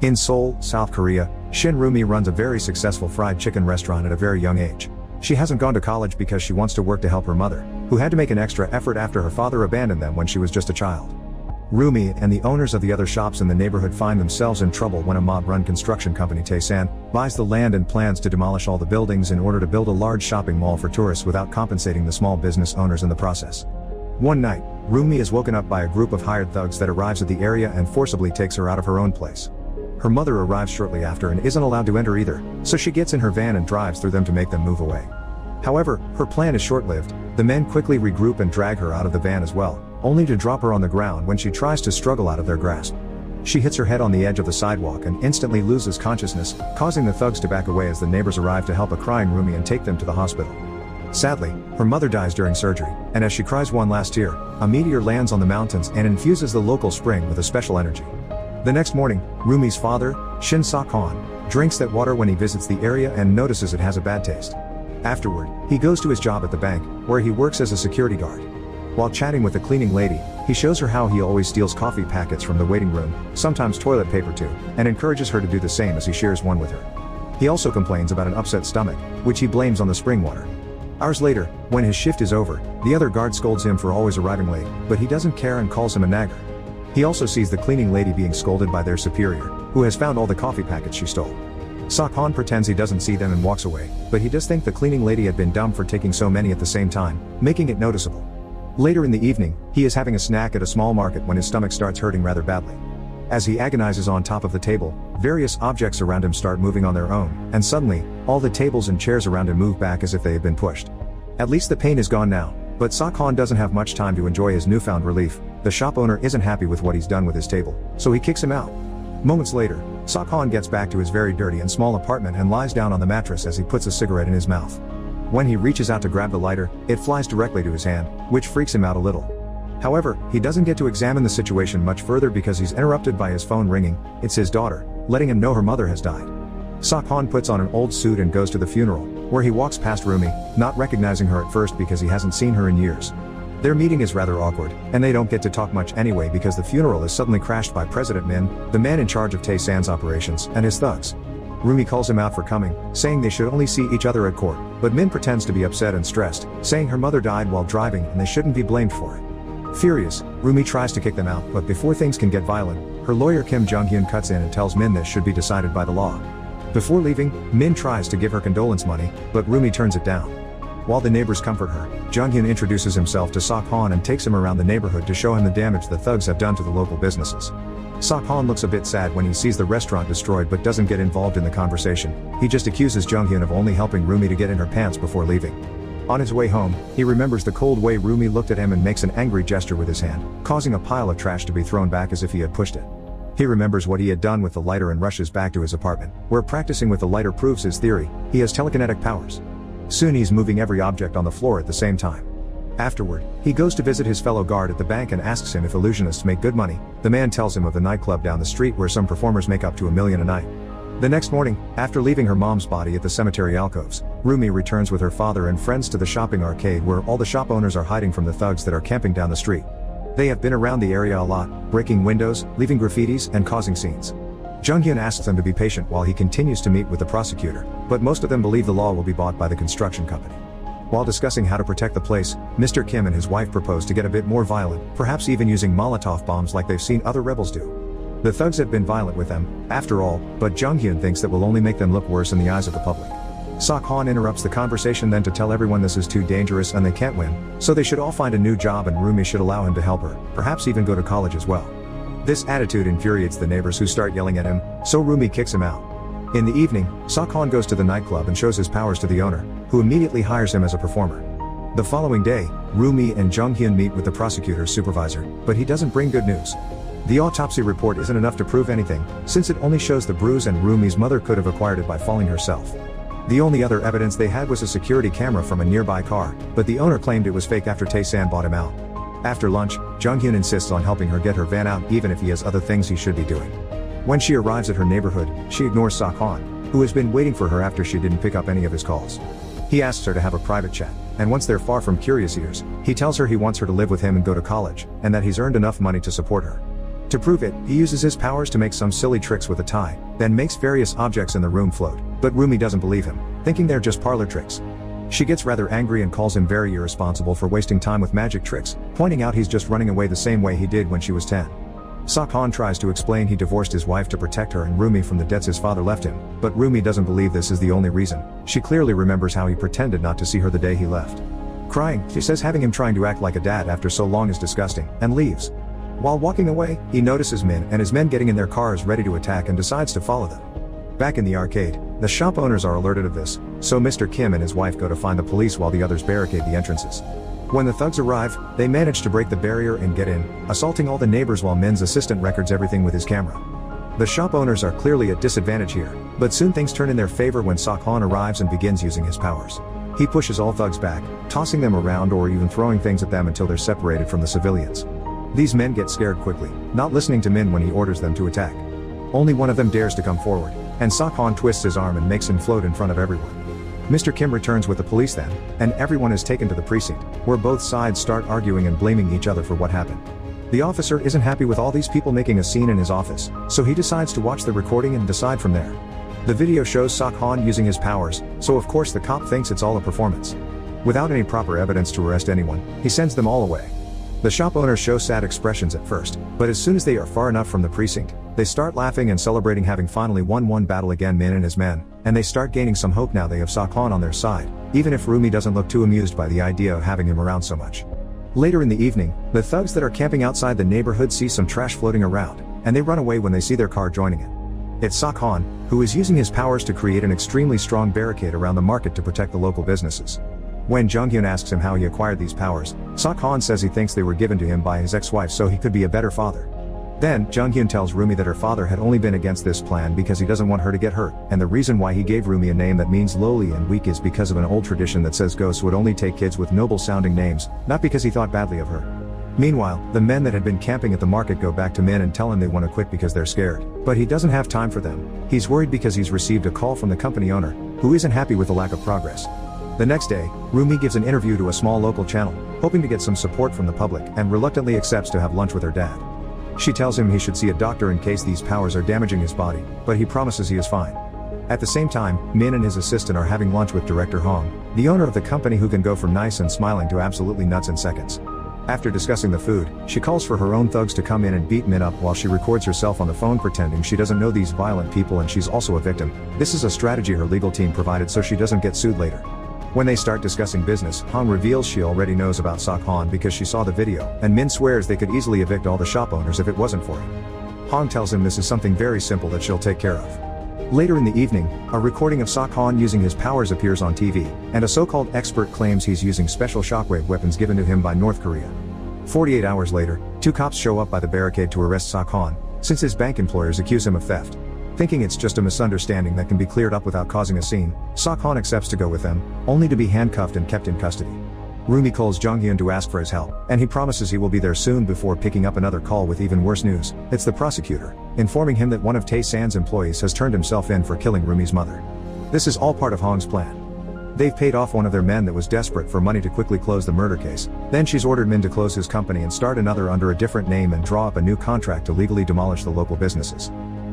In Seoul, South Korea, Shin Rumi runs a very successful fried chicken restaurant at a very young age. She hasn't gone to college because she wants to work to help her mother, who had to make an extra effort after her father abandoned them when she was just a child. Rumi and the owners of the other shops in the neighborhood find themselves in trouble when a mob-run construction company Taesan buys the land and plans to demolish all the buildings in order to build a large shopping mall for tourists without compensating the small business owners in the process. One night, Rumi is woken up by a group of hired thugs that arrives at the area and forcibly takes her out of her own place. Her mother arrives shortly after and isn't allowed to enter either, so she gets in her van and drives through them to make them move away. However, her plan is short-lived. The men quickly regroup and drag her out of the van as well, only to drop her on the ground when she tries to struggle out of their grasp. She hits her head on the edge of the sidewalk and instantly loses consciousness, causing the thugs to back away as the neighbors arrive to help a crying Rumi and take them to the hospital. Sadly, her mother dies during surgery, and as she cries one last tear, a meteor lands on the mountains and infuses the local spring with a special energy. The next morning, Rumi's father, Shin Sok-han, drinks that water when he visits the area and notices it has a bad taste. Afterward, he goes to his job at the bank, where he works as a security guard. While chatting with the cleaning lady, he shows her how he always steals coffee packets from the waiting room, sometimes toilet paper too, and encourages her to do the same as he shares one with her. He also complains about an upset stomach, which he blames on the spring water. Hours later, when his shift is over, the other guard scolds him for always arriving late, but he doesn't care and calls him a nagger. He also sees the cleaning lady being scolded by their superior, who has found all the coffee packets she stole. Sok-han pretends he doesn't see them and walks away, but he does think the cleaning lady had been dumb for taking so many at the same time, making it noticeable. Later in the evening, he is having a snack at a small market when his stomach starts hurting rather badly. As he agonizes on top of the table, various objects around him start moving on their own, and suddenly, all the tables and chairs around him move back as if they had been pushed. At least the pain is gone now, but Sok-han doesn't have much time to enjoy his newfound relief. The shop owner isn't happy with what he's done with his table, so he kicks him out. Moments later, Sok-han gets back to his very dirty and small apartment and lies down on the mattress as he puts a cigarette in his mouth. When he reaches out to grab the lighter, it flies directly to his hand, which freaks him out a little. However, he doesn't get to examine the situation much further because he's interrupted by his phone ringing. It's his daughter, letting him know her mother has died. Sok-han puts on an old suit and goes to the funeral, where he walks past Rumi, not recognizing her at first because he hasn't seen her in years. Their meeting is rather awkward, and they don't get to talk much anyway because the funeral is suddenly crashed by President Min, the man in charge of Taesan's operations, and his thugs. Rumi calls him out for coming, saying they should only see each other at court, but Min pretends to be upset and stressed, saying her mother died while driving and they shouldn't be blamed for it. Furious, Rumi tries to kick them out, but before things can get violent, her lawyer Kim Jung-hyun cuts in and tells Min this should be decided by the law. Before leaving, Min tries to give her condolence money, but Rumi turns it down. While the neighbors comfort her, Jung-hyun introduces himself to Sok-han and takes him around the neighborhood to show him the damage the thugs have done to the local businesses. Sok-han looks a bit sad when he sees the restaurant destroyed but doesn't get involved in the conversation. He just accuses Jung-hyun of only helping Rumi to get in her pants before leaving. On his way home, he remembers the cold way Rumi looked at him and makes an angry gesture with his hand, causing a pile of trash to be thrown back as if he had pushed it. He remembers what he had done with the lighter and rushes back to his apartment, where practicing with the lighter proves his theory. He has telekinetic powers. Soon he's moving every object on the floor at the same time. Afterward, he goes to visit his fellow guard at the bank and asks him if illusionists make good money. The man tells him of the nightclub down the street where some performers make up to $1 million a night. The next morning, after leaving her mom's body at the cemetery alcoves, Rumi returns with her father and friends to the shopping arcade where all the shop owners are hiding from the thugs that are camping down the street. They have been around the area a lot, breaking windows, leaving graffitis, and causing scenes. Jung-hyun asks them to be patient while he continues to meet with the prosecutor, but most of them believe the law will be bought by the construction company. While discussing how to protect the place, Mr. Kim and his wife propose to get a bit more violent, perhaps even using Molotov bombs like they've seen other rebels do. The thugs have been violent with them, after all, but Jung-hyun thinks that will only make them look worse in the eyes of the public. Sok-han interrupts the conversation then to tell everyone this is too dangerous and they can't win, so they should all find a new job and Rumi should allow him to help her, perhaps even go to college as well. This attitude infuriates the neighbors who start yelling at him, so Rumi kicks him out. In the evening, Sok-han goes to the nightclub and shows his powers to the owner, who immediately hires him as a performer. The following day, Rumi and Jung-hyun meet with the prosecutor's supervisor, but he doesn't bring good news. The autopsy report isn't enough to prove anything, since it only shows the bruise and Rumi's mother could have acquired it by falling herself. The only other evidence they had was a security camera from a nearby car, but the owner claimed it was fake after Tae-san bought him out. After lunch, Jung-hyun insists on helping her get her van out even if he has other things he should be doing. When she arrives at her neighborhood, she ignores Sok-han, who has been waiting for her after she didn't pick up any of his calls. He asks her to have a private chat, and once they're far from curious ears, he tells her he wants her to live with him and go to college, and that he's earned enough money to support her. To prove it, he uses his powers to make some silly tricks with a tie, then makes various objects in the room float, but Rumi doesn't believe him, thinking they're just parlor tricks. She gets rather angry and calls him very irresponsible for wasting time with magic tricks, pointing out he's just running away the same way he did when she was 10. Sakhan tries to explain he divorced his wife to protect her and Rumi from the debts his father left him, but Rumi doesn't believe this is the only reason. She clearly remembers how he pretended not to see her the day he left. Crying, she says having him trying to act like a dad after so long is disgusting, and leaves. While walking away, he notices Min and his men getting in their cars ready to attack and decides to follow them. Back in the arcade, the shop owners are alerted of this, so Mr. Kim and his wife go to find the police while the others barricade the entrances. When the thugs arrive, they manage to break the barrier and get in, assaulting all the neighbors while Min's assistant records everything with his camera. The shop owners are clearly at disadvantage here, but soon things turn in their favor when Sakhan arrives and begins using his powers. He pushes all thugs back, tossing them around or even throwing things at them until they're separated from the civilians. These men get scared quickly, not listening to Min when he orders them to attack. Only one of them dares to come forward, and Sakhan twists his arm and makes him float in front of everyone. Mr. Kim returns with the police then, and everyone is taken to the precinct, where both sides start arguing and blaming each other for what happened. The officer isn't happy with all these people making a scene in his office, so he decides to watch the recording and decide from there. The video shows Sakhan using his powers, so of course the cop thinks it's all a performance. Without any proper evidence to arrest anyone, he sends them all away. The shop owners show sad expressions at first, but as soon as they are far enough from the precinct, they start laughing and celebrating having finally won one battle against Min and his men, and they start gaining some hope now they have Sakhan on their side, even if Rumi doesn't look too amused by the idea of having him around so much. Later in the evening, the thugs that are camping outside the neighborhood see some trash floating around, and they run away when they see their car joining it. It's Sakhan, who is using his powers to create an extremely strong barricade around the market to protect the local businesses. When Junghyun asks him how he acquired these powers, Sakhan says he thinks they were given to him by his ex-wife so he could be a better father. Then, Junghyun tells Rumi that her father had only been against this plan because he doesn't want her to get hurt, and the reason why he gave Rumi a name that means lowly and weak is because of an old tradition that says ghosts would only take kids with noble-sounding names, not because he thought badly of her. Meanwhile, the men that had been camping at the market go back to Min and tell him they want to quit because they're scared, but he doesn't have time for them. He's worried because he's received a call from the company owner, who isn't happy with the lack of progress. The next day, Rumi gives an interview to a small local channel, hoping to get some support from the public, and reluctantly accepts to have lunch with her dad. She tells him he should see a doctor in case these powers are damaging his body, but he promises he is fine. At the same time, Min and his assistant are having lunch with director Hong, the owner of the company, who can go from nice and smiling to absolutely nuts in seconds. After discussing the food, she calls for her own thugs to come in and beat Min up while she records herself on the phone pretending she doesn't know these violent people and she's also a victim. This is a strategy her legal team provided so she doesn't get sued later. When they start discussing business, Hong reveals she already knows about Sakhan because she saw the video, and Min swears they could easily evict all the shop owners if it wasn't for him. Hong tells him this is something very simple that she'll take care of. Later in the evening, a recording of Sakhan using his powers appears on TV, and a so-called expert claims he's using special shockwave weapons given to him by North Korea. 48 hours later, two cops show up by the barricade to arrest Sakhan, since his bank employers accuse him of theft. Thinking it's just a misunderstanding that can be cleared up without causing a scene, Sakhan accepts to go with them, only to be handcuffed and kept in custody. Rumi calls Junghyun to ask for his help, and he promises he will be there soon before picking up another call with even worse news. It's the prosecutor, informing him that one of Tae-san's employees has turned himself in for killing Rumi's mother. This is all part of Hong's plan. They've paid off one of their men that was desperate for money to quickly close the murder case, then she's ordered Min to close his company and start another under a different name and draw up a new contract to legally demolish the local businesses.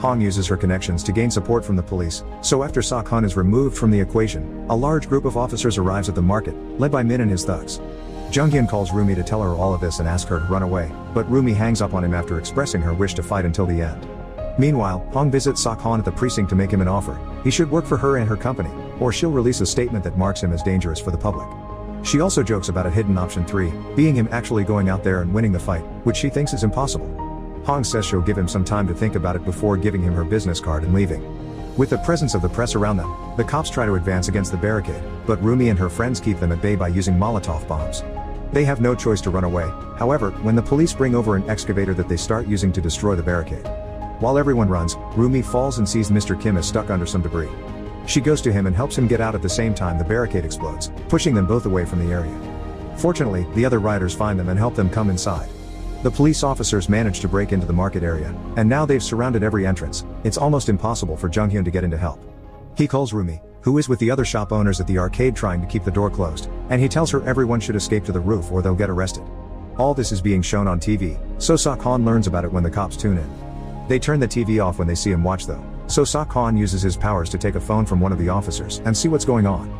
Hong uses her connections to gain support from the police, so after Sakhan is removed from the equation, a large group of officers arrives at the market, led by Min and his thugs. Junghyun calls Rumi to tell her all of this and ask her to run away, but Rumi hangs up on him after expressing her wish to fight until the end. Meanwhile, Hong visits Sakhan at the precinct to make him an offer. He should work for her and her company, or she'll release a statement that marks him as dangerous for the public. She also jokes about a hidden option 3, being him actually going out there and winning the fight, which she thinks is impossible. Hong says she'll give him some time to think about it before giving him her business card and leaving. With the presence of the press around them, the cops try to advance against the barricade, but Rumi and her friends keep them at bay by using Molotov bombs. They have no choice to run away, however, when the police bring over an excavator that they start using to destroy the barricade. While everyone runs, Rumi falls and sees Mr. Kim is stuck under some debris. She goes to him and helps him get out at the same time the barricade explodes, pushing them both away from the area. Fortunately, the other riders find them and help them come inside. The police officers manage to break into the market area, and now they've surrounded every entrance. It's almost impossible for Junghyun to get in to help. He calls Rumi, who is with the other shop owners at the arcade trying to keep the door closed, and he tells her everyone should escape to the roof or they'll get arrested. All this is being shown on TV, so Sok-han learns about it when the cops tune in. They turn the TV off when they see him watch though, so Sok-han uses his powers to take a phone from one of the officers and see what's going on.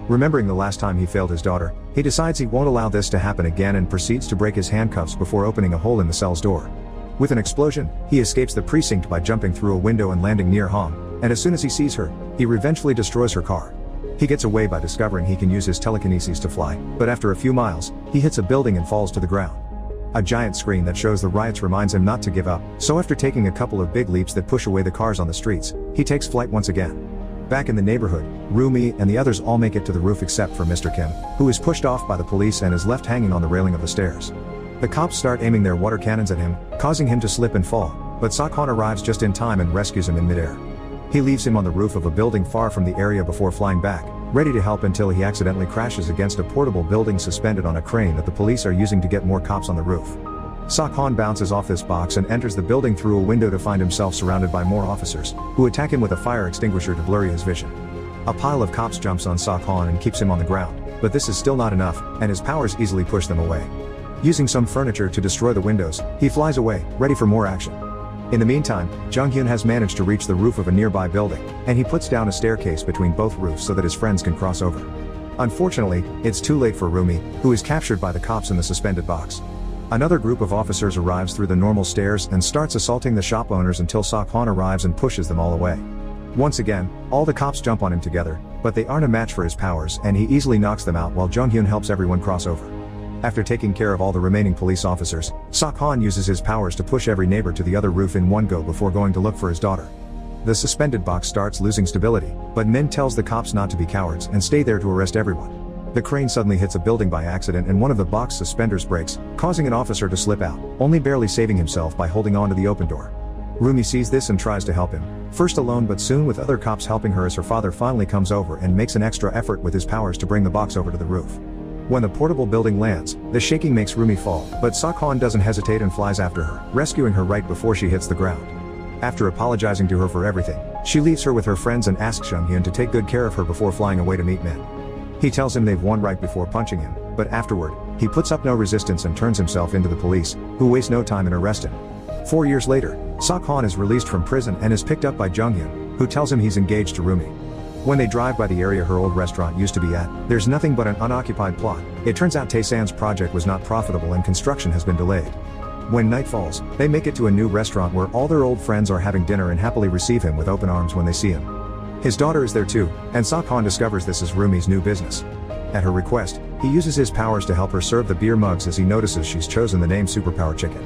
Remembering the last time he failed his daughter, he decides he won't allow this to happen again and proceeds to break his handcuffs before opening a hole in the cell's door. With an explosion, he escapes the precinct by jumping through a window and landing near Hong, and as soon as he sees her, he revengefully destroys her car. He gets away by discovering he can use his telekinesis to fly, but after a few miles, he hits a building and falls to the ground. A giant screen that shows the riots reminds him not to give up, so after taking a couple of big leaps that push away the cars on the streets, he takes flight once again. Back in the neighborhood, Rumi and the others all make it to the roof except for Mr. Kim, who is pushed off by the police and is left hanging on the railing of the stairs. The cops start aiming their water cannons at him, causing him to slip and fall, but Sok-han arrives just in time and rescues him in midair. He leaves him on the roof of a building far from the area before flying back, ready to help until he accidentally crashes against a portable building suspended on a crane that the police are using to get more cops on the roof. Sok-han bounces off this box and enters the building through a window to find himself surrounded by more officers, who attack him with a fire extinguisher to blur his vision. A pile of cops jumps on Sok-han and keeps him on the ground, but this is still not enough, and his powers easily push them away. Using some furniture to destroy the windows, he flies away, ready for more action. In the meantime, Jung-hyun has managed to reach the roof of a nearby building, and he puts down a staircase between both roofs so that his friends can cross over. Unfortunately, it's too late for Rumi, who is captured by the cops in the suspended box. Another group of officers arrives through the normal stairs and starts assaulting the shop owners until Sok-han arrives and pushes them all away. Once again, all the cops jump on him together, but they aren't a match for his powers and he easily knocks them out while Jung-hyun helps everyone cross over. After taking care of all the remaining police officers, Sok-han uses his powers to push every neighbor to the other roof in one go before going to look for his daughter. The suspended box starts losing stability, but Min tells the cops not to be cowards and stay there to arrest everyone. The crane suddenly hits a building by accident and one of the box suspenders breaks, causing an officer to slip out, only barely saving himself by holding on to the open door. Rumi sees this and tries to help him, first alone but soon with other cops helping her as her father finally comes over and makes an extra effort with his powers to bring the box over to the roof. When the portable building lands, the shaking makes Rumi fall, but Sok-han doesn't hesitate and flies after her, rescuing her right before she hits the ground. After apologizing to her for everything, she leaves her with her friends and asks Jung-hyun to take good care of her before flying away to meet Min. He tells him they've won right before punching him, but afterward, he puts up no resistance and turns himself into the police, who waste no time and arrest him. 4 years later, Sok-han is released from prison and is picked up by Jung-hyun, who tells him he's engaged to Rumi. When they drive by the area her old restaurant used to be at, there's nothing but an unoccupied plot. It turns out Tae-san's project was not profitable and construction has been delayed. When night falls, they make it to a new restaurant where all their old friends are having dinner and happily receive him with open arms when they see him. His daughter is there too, and Sok-han discovers this is Rumi's new business. At her request, he uses his powers to help her serve the beer mugs as he notices she's chosen the name Superpower Chicken.